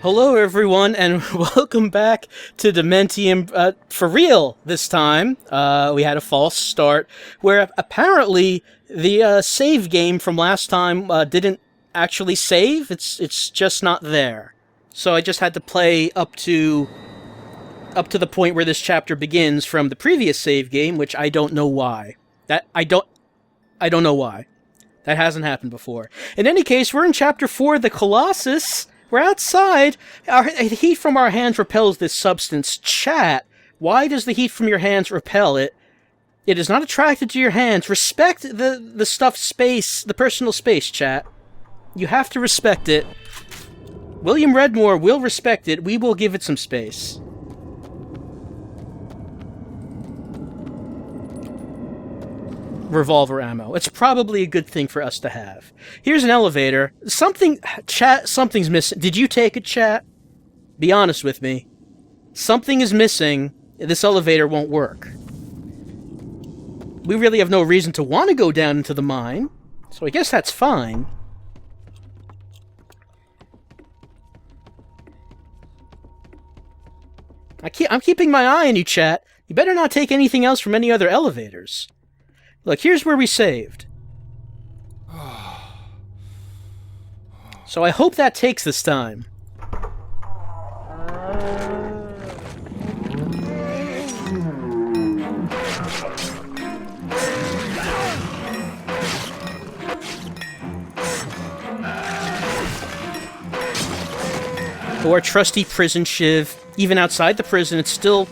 Hello everyone, and welcome back to Dementium, for real this time. We had a false start, where apparently the save game from last time didn't actually save, it's just not there. So I just had to play up to the point where this chapter begins from the previous save game, which I don't know why. I don't know why. That hasn't happened before. In any case, we're in Chapter 4, the Colossus. We're outside. The heat from our hands repels this substance. Chat, why does the heat from your hands repel it? It is not attracted to your hands. Respect the stuff space, the personal space, chat. You have to respect it. William Redmoor will respect it. We will give it some space. Revolver ammo. It's probably a good thing for us to have. Here's an elevator. Something's missing. Did you take it, chat? Be honest with me. Something is missing. This elevator won't work. We really have no reason to want to go down into the mine, so I guess that's fine. I'm keeping my eye on you, chat. You better not take anything else from any other elevators. Look, here's where we saved. So I hope that takes this time. Or a trusty prison shiv. Even outside the prison, it still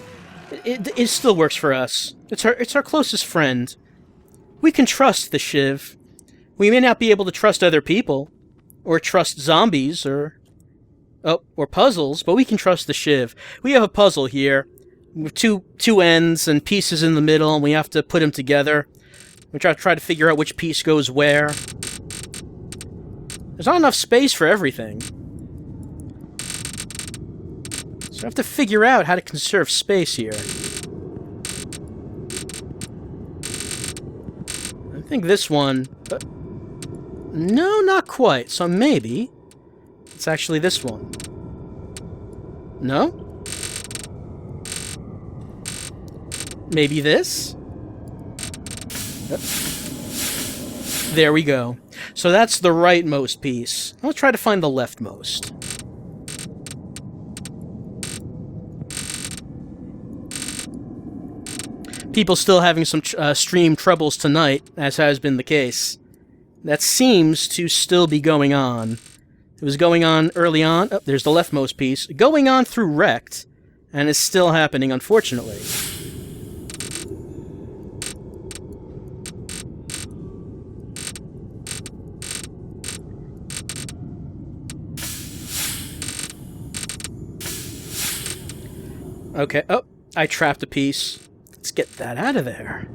works for us. It's our closest friend. We can trust the shiv. We may not be able to trust other people, or trust zombies, or puzzles, but we can trust the shiv. We have a puzzle here, with two ends and pieces in the middle, and we have to put them together. We try to figure out which piece goes where. There's not enough space for everything. So I have to figure out how to conserve space here. I think this one... no, not quite. So maybe... it's actually this one. No? Maybe this? There we go. So that's the rightmost piece. I'll try to find the leftmost. People still having some stream troubles tonight, as has been the case. That seems to still be going on. It was going on early on. Oh, there's the leftmost piece. Going on through Rect, and is still happening, unfortunately. Okay. Oh, I trapped a piece. Let's get that out of there.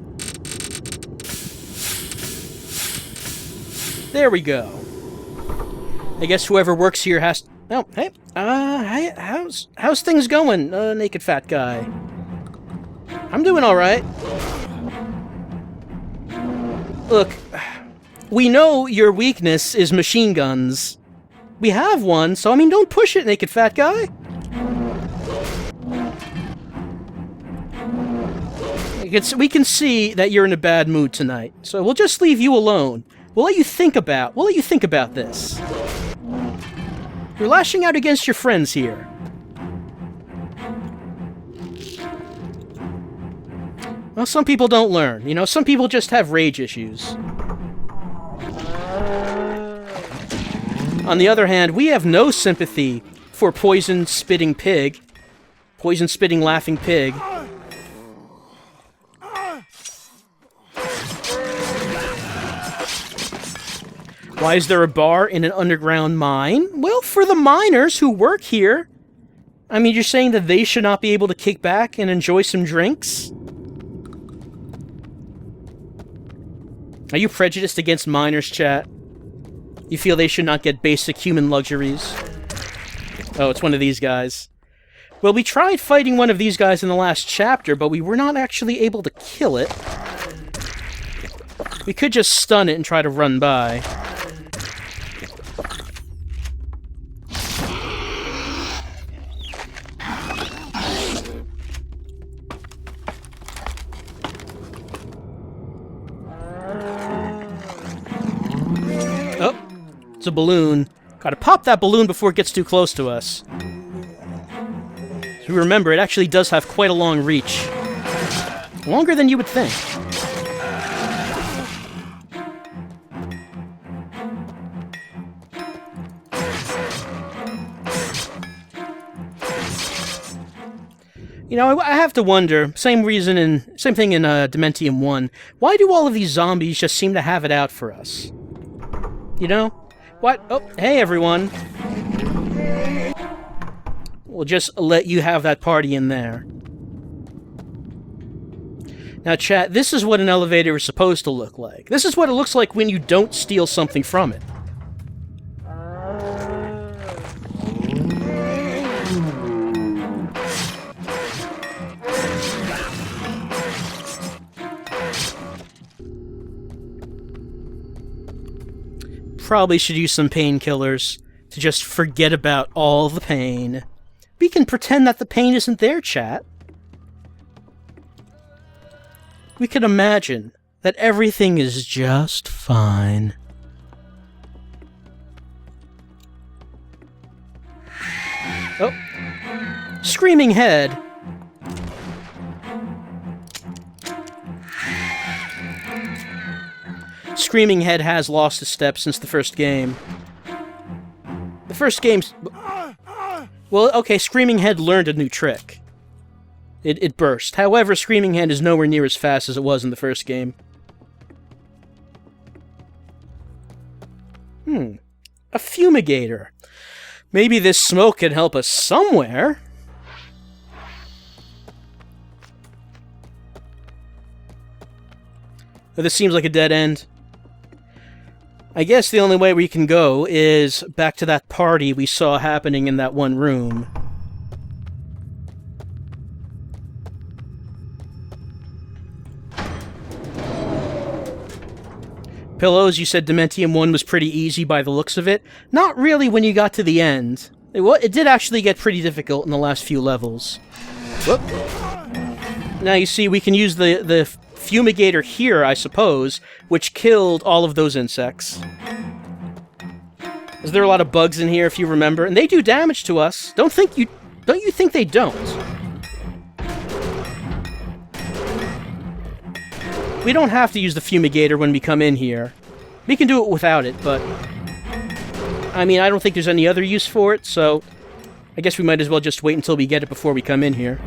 There we go. I guess whoever works here has... oh, hey. How's things going, naked fat guy? I'm doing alright. Look, we know your weakness is machine guns. We have one, so I mean, don't push it, naked fat guy. We can see that you're in a bad mood tonight, so we'll just leave you alone. We'll let you think about this. You're lashing out against your friends here. Well, some people don't learn. You know, some people just have rage issues. On the other hand, we have no sympathy for poison-spitting pig. Poison-spitting laughing pig. Why is there a bar in an underground mine? Well, for the miners who work here. I mean, you're saying that they should not be able to kick back and enjoy some drinks? Are you prejudiced against miners, chat? You feel they should not get basic human luxuries? Oh, it's one of these guys. Well, we tried fighting one of these guys in the last chapter, but we were not actually able to kill it. We could just stun it and try to run by. It's a balloon. Gotta pop that balloon before it gets too close to us. So remember, it actually does have quite a long reach. Longer than you would think. You know, I have to wonder, same thing in Dementium 1, why do all of these zombies just seem to have it out for us? You know? What? Oh, hey everyone. We'll just let you have that party in there. Now chat, this is what an elevator is supposed to look like. This is what it looks like when you don't steal something from it. Probably should use some painkillers to just forget about all the pain. We can pretend that the pain isn't there, chat. We can imagine that everything is just fine. Oh. Screaming head. Screaming Head has lost a step since the first game. The first game's... Well, okay, Screaming Head learned a new trick. It burst. However, Screaming Head is nowhere near as fast as it was in the first game. A fumigator. Maybe this smoke can help us somewhere. But this seems like a dead end. I guess the only way we can go is back to that party we saw happening in that one room. Pillows, you said Dementium 1 was pretty easy by the looks of it. Not really when you got to the end. It did actually get pretty difficult in the last few levels. Whoop. Now you see, we can use the fumigator here, I suppose, which killed all of those insects. Is there a lot of bugs in here, if you remember? And they do damage to us. Don't you think they don't? We don't have to use the fumigator when we come in here. We can do it without it, but... I mean, I don't think there's any other use for it, so... I guess we might as well just wait until we get it before we come in here.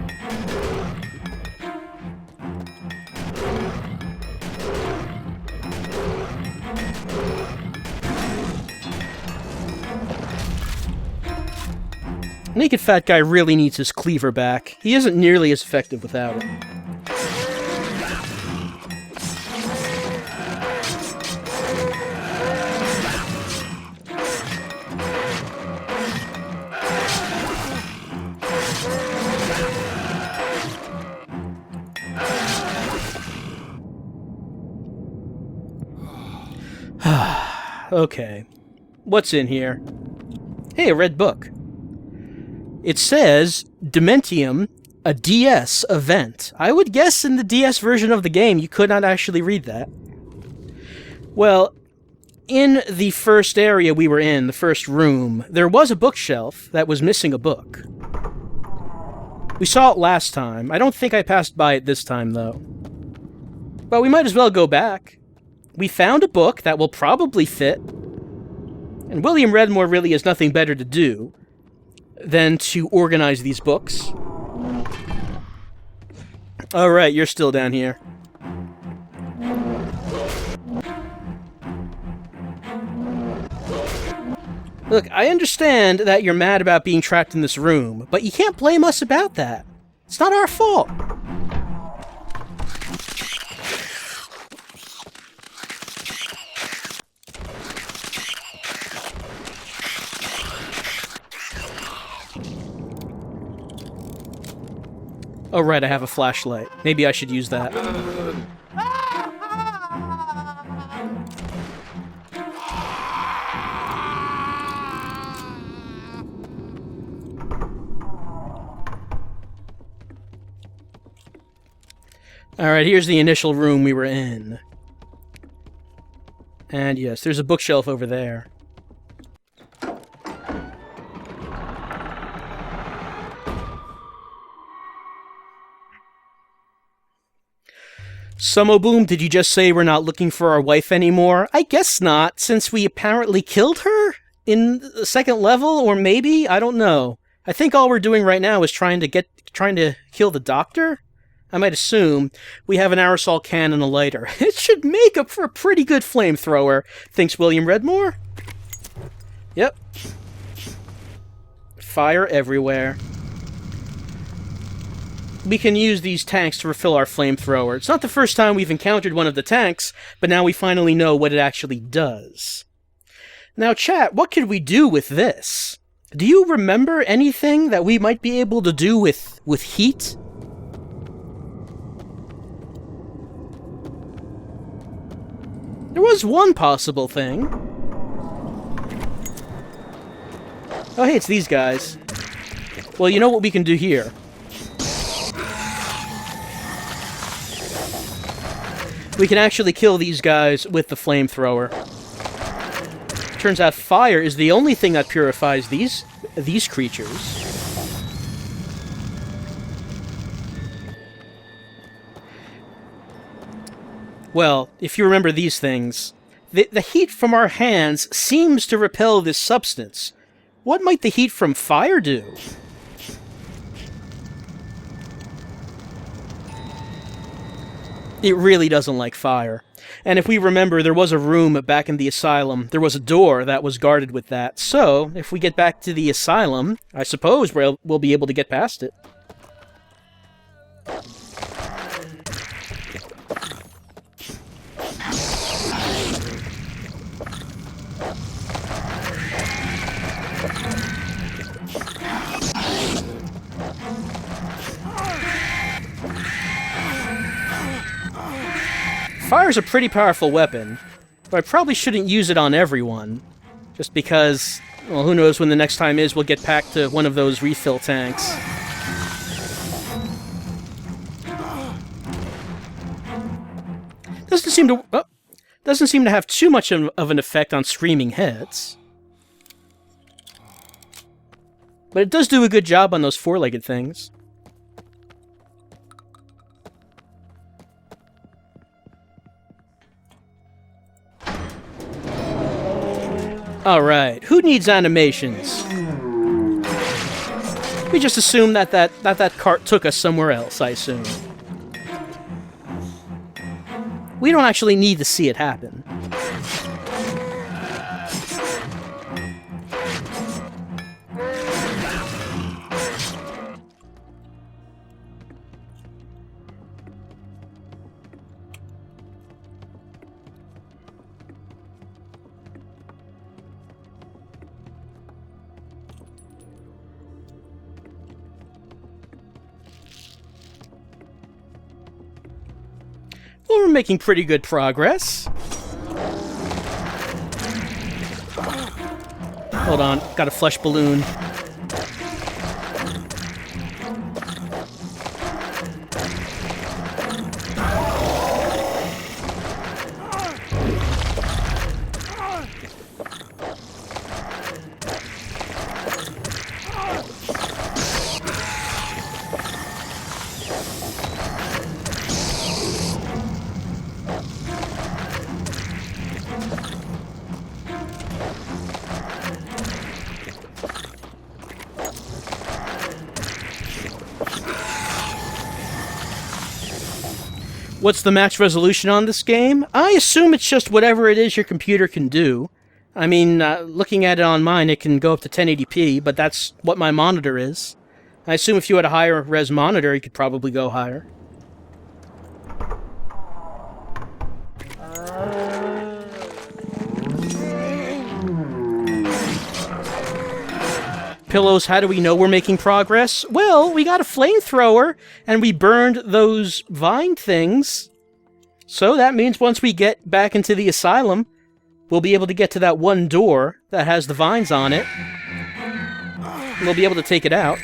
Naked Fat Guy really needs his cleaver back. He isn't nearly as effective without it. Okay. What's in here? Hey, a red book. It says, Dementium, a DS event. I would guess in the DS version of the game you could not actually read that. Well, in the first area we were in, the first room, there was a bookshelf that was missing a book. We saw it last time. I don't think I passed by it this time, though. But we might as well go back. We found a book that will probably fit. And William Redmoor really has nothing better to do than to organize these books. Alright, you're still down here. Look, I understand that you're mad about being trapped in this room, but you can't blame us about that. It's not our fault. Oh right, I have a flashlight. Maybe I should use that. Alright, here's the initial room we were in. And yes, there's a bookshelf over there. Sumo Boom, did you just say we're not looking for our wife anymore? I guess not, since we apparently killed her in the second level, or maybe? I don't know. I think all we're doing right now is trying to kill the doctor? I might assume we have an aerosol can and a lighter. It should make up for a pretty good flamethrower, thinks William Redmoor. Yep. Fire everywhere. We can use these tanks to refill our flamethrower. It's not the first time we've encountered one of the tanks, but now we finally know what it actually does. Now, chat, what could we do with this? Do you remember anything that we might be able to do with heat? There was one possible thing. Oh, hey, it's these guys. Well, you know what we can do here. We can actually kill these guys with the flamethrower. Turns out fire is the only thing that purifies these creatures. Well, if you remember these things, the heat from our hands seems to repel this substance. What might the heat from fire do? It really doesn't like fire. And if we remember, there was a room back in the asylum. There was a door that was guarded with that. So, if we get back to the asylum, I suppose we'll be able to get past it. Fire's a pretty powerful weapon, but I probably shouldn't use it on everyone. Just because, well, who knows when the next time is we'll get back to one of those refill tanks. Doesn't seem to have too much of an effect on screaming heads. But it does do a good job on those four-legged things. Alright, who needs animations? We just assume that cart took us somewhere else, I assume. We don't actually need to see it happen. Well, we're making pretty good progress. Hold on, got a flesh balloon. What's the max resolution on this game? I assume it's just whatever it is your computer can do. I mean, looking at it on mine, it can go up to 1080p, but that's what my monitor is. I assume if you had a higher res monitor, you could probably go higher. Pillows, how do we know we're making progress? Well, we got a flamethrower, and we burned those vine things. So that means once we get back into the asylum, we'll be able to get to that one door that has the vines on it. And we'll be able to take it out.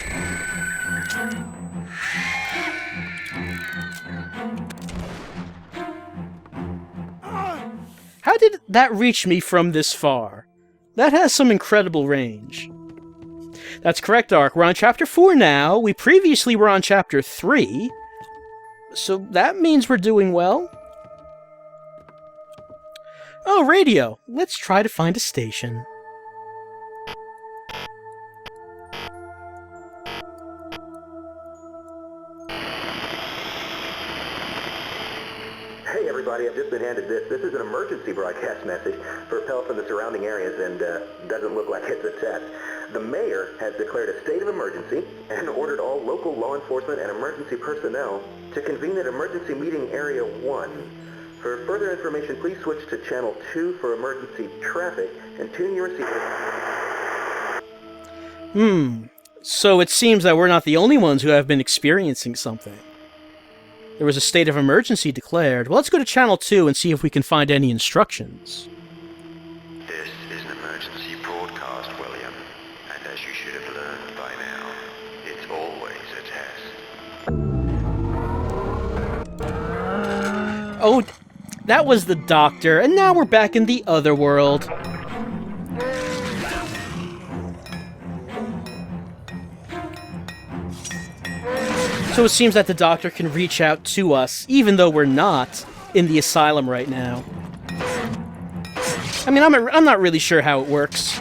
How did that reach me from this far? That has some incredible range. That's correct, Ark. We're on Chapter 4 now. We previously were on Chapter 3. So that means we're doing well. Oh, radio. Let's try to find a station. Hey everybody, I've just been handed this. This is an emergency broadcast message for Pell from the surrounding areas and doesn't look like it's a test. The mayor has declared a state of emergency and ordered all local law enforcement and emergency personnel to convene at emergency meeting area 1. For further information, please switch to channel 2 for emergency traffic and tune your receiver. So it seems that we're not the only ones who have been experiencing something. There was a state of emergency declared. Well, let's go to channel 2 and see if we can find any instructions. This is an emergency broadcast, William, and as you should have learned by now, it's always a test. Oh, that was the doctor, and now we're back in the other world. So it seems that the doctor can reach out to us, even though we're not in the asylum right now. I mean, I'm not really sure how it works.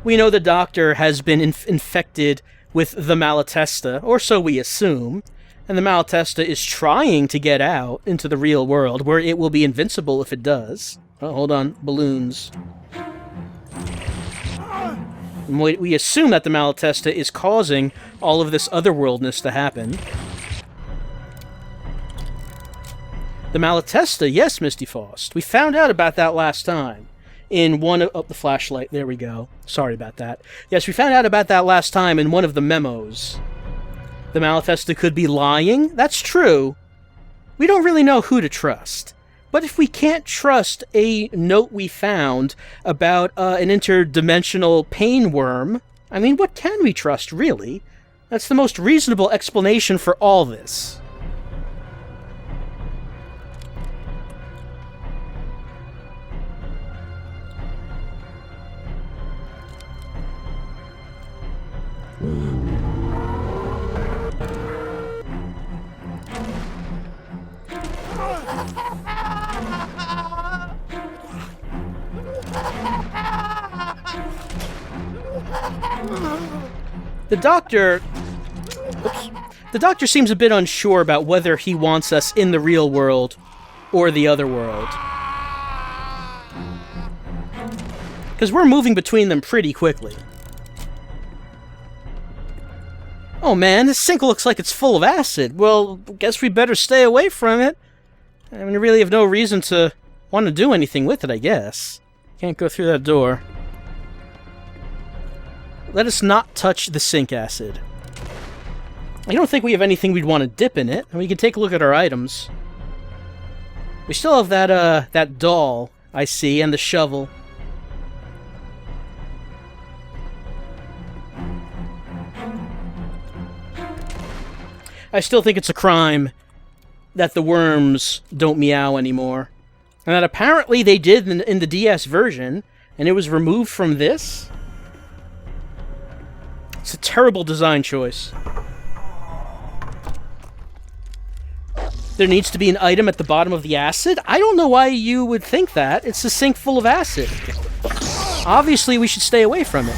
We know the doctor has been infected with the Malatesta, or so we assume, and the Malatesta is trying to get out into the real world, where it will be invincible if it does. Oh, hold on, balloons. We assume that the Malatesta is causing all of this otherworldness to happen. The Malatesta, yes, Misty Faust. We found out about that last time. In one of... Oh, the flashlight. There we go. Sorry about that. Yes, we found out about that last time in one of the memos. The Malatesta could be lying. That's true. We don't really know who to trust. But if we can't trust a note we found about an interdimensional pain worm, I mean, what can we trust, really? That's the most reasonable explanation for all this. The doctor seems a bit unsure about whether he wants us in the real world or the other world. Because we're moving between them pretty quickly. Oh man, this sink looks like it's full of acid. Well, guess we better stay away from it. I mean, we really have no reason to want to do anything with it, I guess. Can't go through that door. Let us not touch the sink acid. I don't think we have anything we'd want to dip in it, and we can take a look at our items. We still have that doll, I see, and the shovel. I still think it's a crime that the worms don't meow anymore. And that apparently they did in the DS version, and it was removed from this. It's a terrible design choice. There needs to be an item at the bottom of the acid? I don't know why you would think that. It's a sink full of acid. Obviously, we should stay away from it.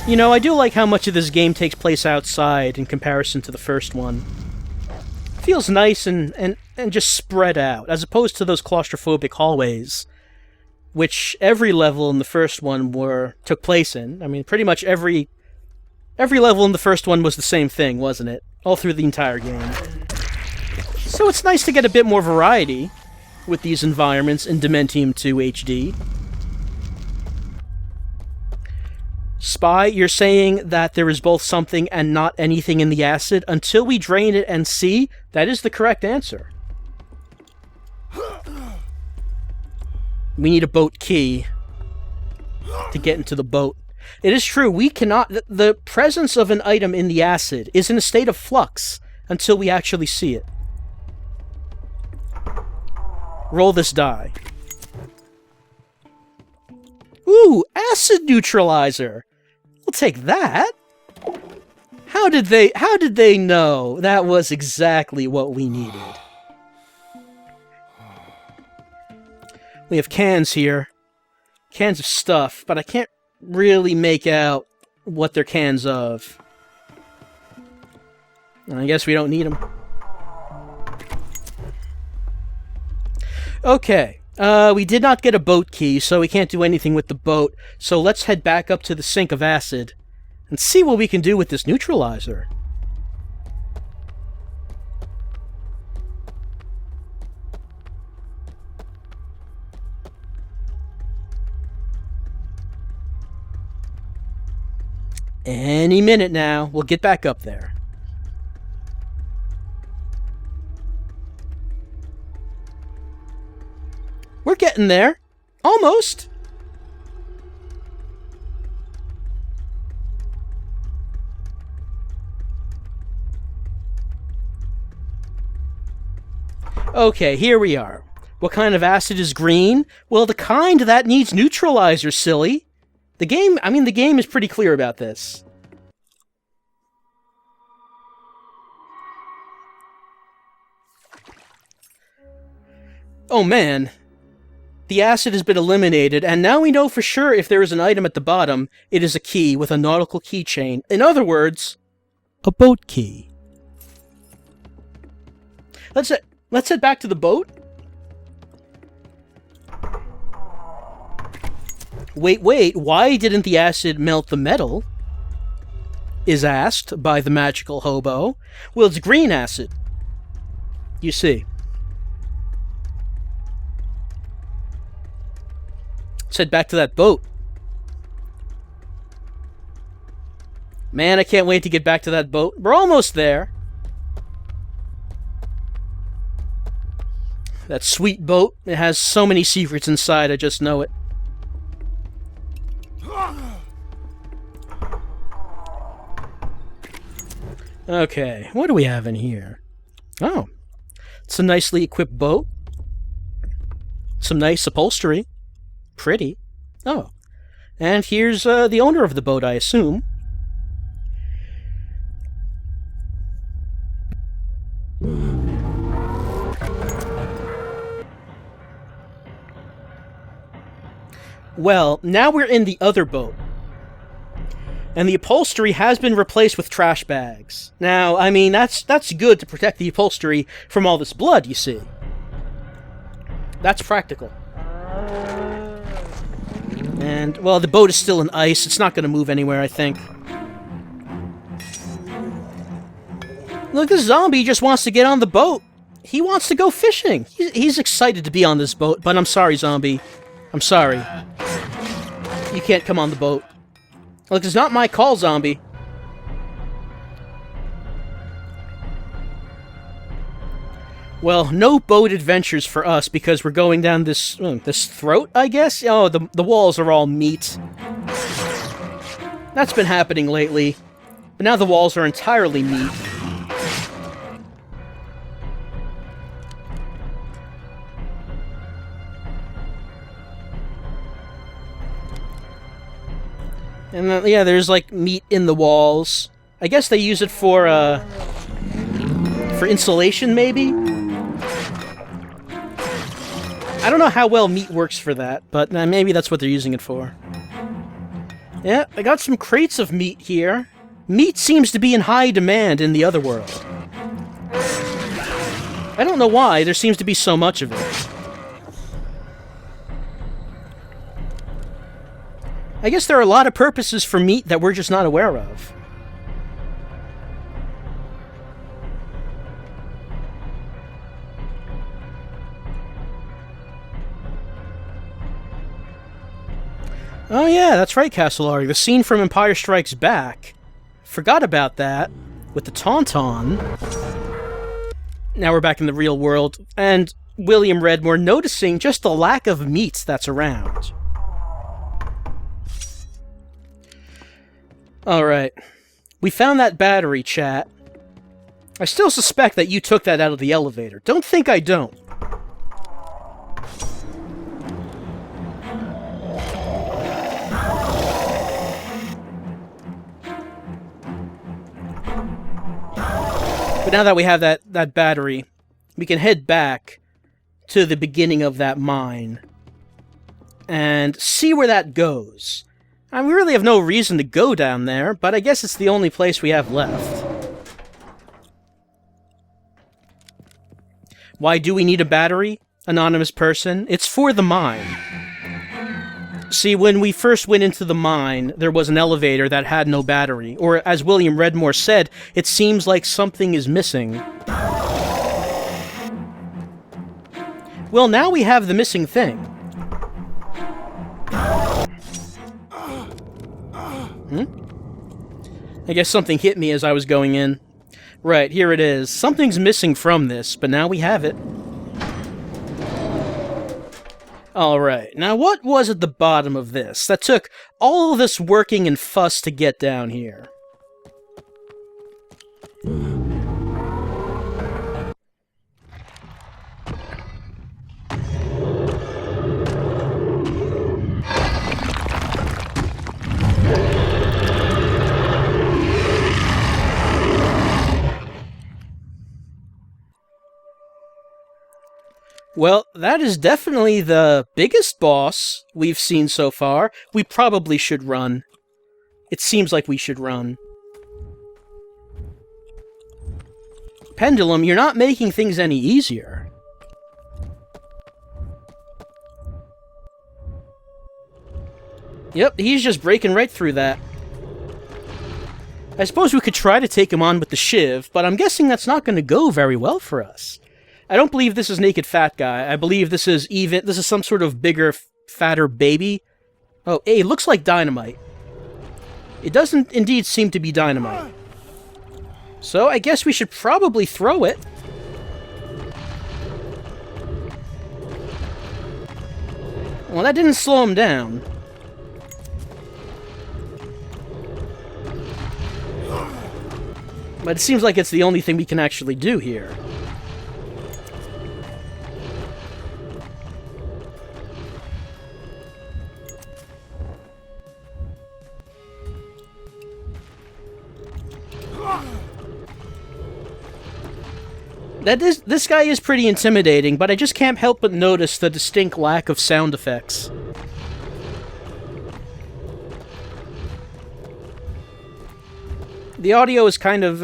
You know, I do like how much of this game takes place outside in comparison to the first one. It feels nice and just spread out, as opposed to those claustrophobic hallways, which every level in the first one took place in. I mean, pretty much every level in the first one was the same thing, wasn't it? All through the entire game. So it's nice to get a bit more variety with these environments in Dementium 2 HD. Spy, you're saying that there is both something and not anything in the acid until we drain it and see? That is the correct answer. We need a boat key to get into the boat. It is true, we cannot... The presence of an item in the acid is in a state of flux until we actually see it. Roll this die. Ooh, acid neutralizer. We'll take that. How did they know that was exactly what we needed? We have cans here. Cans of stuff, but I can't really make out what they're cans of. I guess we don't need them. Okay. We did not get a boat key, so we can't do anything with the boat. So let's head back up to the sink of acid and see what we can do with this neutralizer. Any minute now, we'll get back up there. We're getting there. Almost. Okay, here we are. What kind of acid is green? Well, the kind that needs neutralizer, silly. The game is pretty clear about this. Oh man. The acid has been eliminated, and now we know for sure if there is an item at the bottom, it is a key with a nautical keychain. In other words, a boat key. Let's head back to the boat. Wait, why didn't the acid melt the metal? Is asked by the magical hobo. Well, it's green acid. You see. Let's head back to that boat. Man, I can't wait to get back to that boat. We're almost there. That sweet boat. It has so many secrets inside, I just know it. Okay, what do we have in here? Oh, it's a nicely equipped boat. Some nice upholstery. Pretty. Oh, and here's the owner of the boat, I assume. Well, now we're in the other boat. And the upholstery has been replaced with trash bags. Now, I mean, that's good to protect the upholstery from all this blood, you see. That's practical. And, well, the boat is still in ice. It's not going to move anywhere, I think. Look, this zombie just wants to get on the boat. He wants to go fishing. He's excited to be on this boat, but I'm sorry, zombie. I'm sorry. You can't come on the boat. Look, it's not my call, zombie. Well, no boat adventures for us because we're going down this throat, I guess? Oh, the walls are all meat. That's been happening lately. But now the walls are entirely meat. And then, yeah, there's like meat in the walls. I guess they use it for insulation, maybe? I don't know how well meat works for that, but maybe that's what they're using it for. Yeah, I got some crates of meat here. Meat seems to be in high demand in the other world. I don't know why, there seems to be so much of it. I guess there are a lot of purposes for meat that we're just not aware of. Oh yeah, that's right, Castleari. The scene from Empire Strikes Back. Forgot about that. With the Tauntaun. Now we're back in the real world, and William Redmoor noticing just the lack of meat that's around. Alright. We found that battery, chat. I still suspect that you took that out of the elevator. Don't think I don't. But now that we have that battery, we can head back to the beginning of that mine and see where that goes. And we really have no reason to go down there, but I guess it's the only place we have left. Why do we need a battery, anonymous person? It's for the mine. See, when we first went into the mine, there was an elevator that had no battery. Or, as William Redmoor said, it seems like something is missing. Well, now we have the missing thing. I guess something hit me as I was going in. Right, here it is. Something's missing from this, but now we have it. Alright, now what was at the bottom of this that took all this working and fuss to get down here? Well, that is definitely the biggest boss we've seen so far. We probably should run. It seems like we should run. Pendulum, you're not making things any easier. Yep, he's just breaking right through that. I suppose we could try to take him on with the shiv, but I'm guessing that's not going to go very well for us. I don't believe this is Naked Fat Guy. I believe this is some sort of bigger, fatter baby. Oh, hey, it looks like dynamite. It doesn't indeed seem to be dynamite. So I guess we should probably throw it. Well, that didn't slow him down. But it seems like it's the only thing we can actually do here. This guy is pretty intimidating, but I just can't help but notice the distinct lack of sound effects. The audio is kind of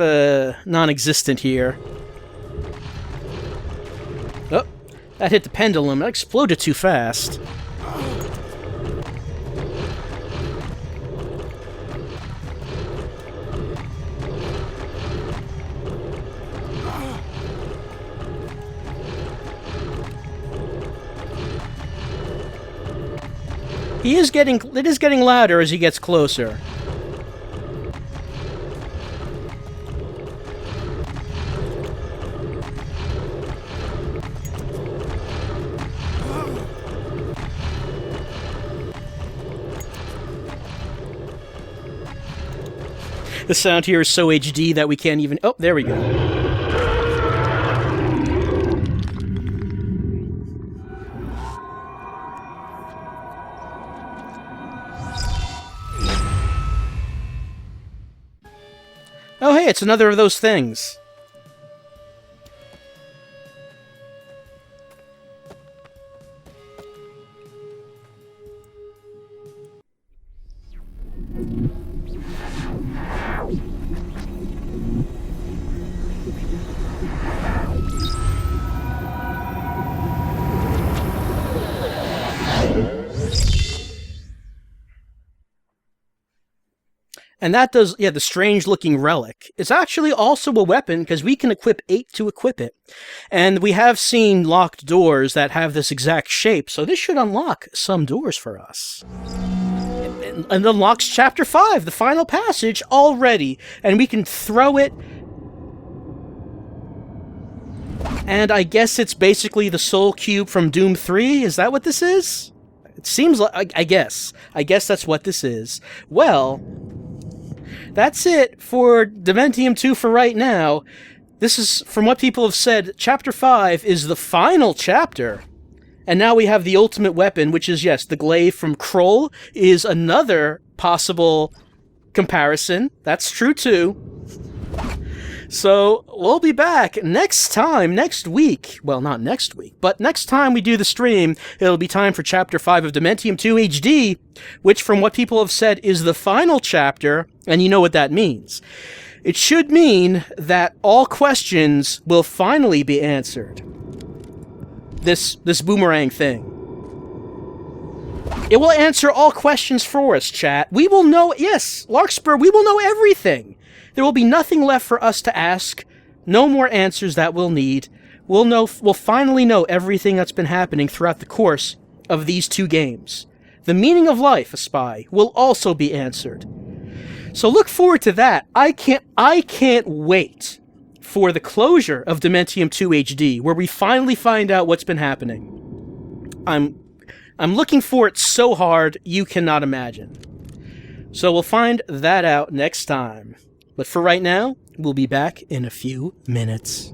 non-existent here. Oh, that hit the pendulum. That exploded too fast. It is getting louder as he gets closer. The sound here is so HD that we can't even... Oh, there we go. Oh, hey, it's another of those things. And that does, yeah, the strange-looking relic. It's actually also a weapon, because we can equip 8 to equip it. And we have seen locked doors that have this exact shape, so this should unlock some doors for us. And unlocks Chapter 5, the final passage, already. And we can throw it. And I guess it's basically the Soul Cube from Doom 3? Is that what this is? It seems like, I guess. I guess that's what this is. Well... that's it for Dementium 2 for right now. This is, from what people have said, Chapter 5 is the final chapter. And now we have the ultimate weapon, which is, yes, the glaive from Kroll is another possible comparison. That's true, too. So we'll be back next week. Well, not next week, but next time we do the stream, it'll be time for Chapter 5 of Dementium 2 HD, which from what people have said is the final chapter, and you know what that means. It should mean that all questions will finally be answered. This boomerang thing. It will answer all questions for us, chat. We will know, yes, Larkspur, we will know everything. There will be nothing left for us to ask, no more answers that we'll need. We'll finally know everything that's been happening throughout the course of these 2 games. The meaning of life, a spy, will also be answered. So look forward to that. I can't wait for the closure of Dementium 2 HD, where we finally find out what's been happening. I'm looking for it so hard you cannot imagine. So we'll find that out next time. But for right now, we'll be back in a few minutes.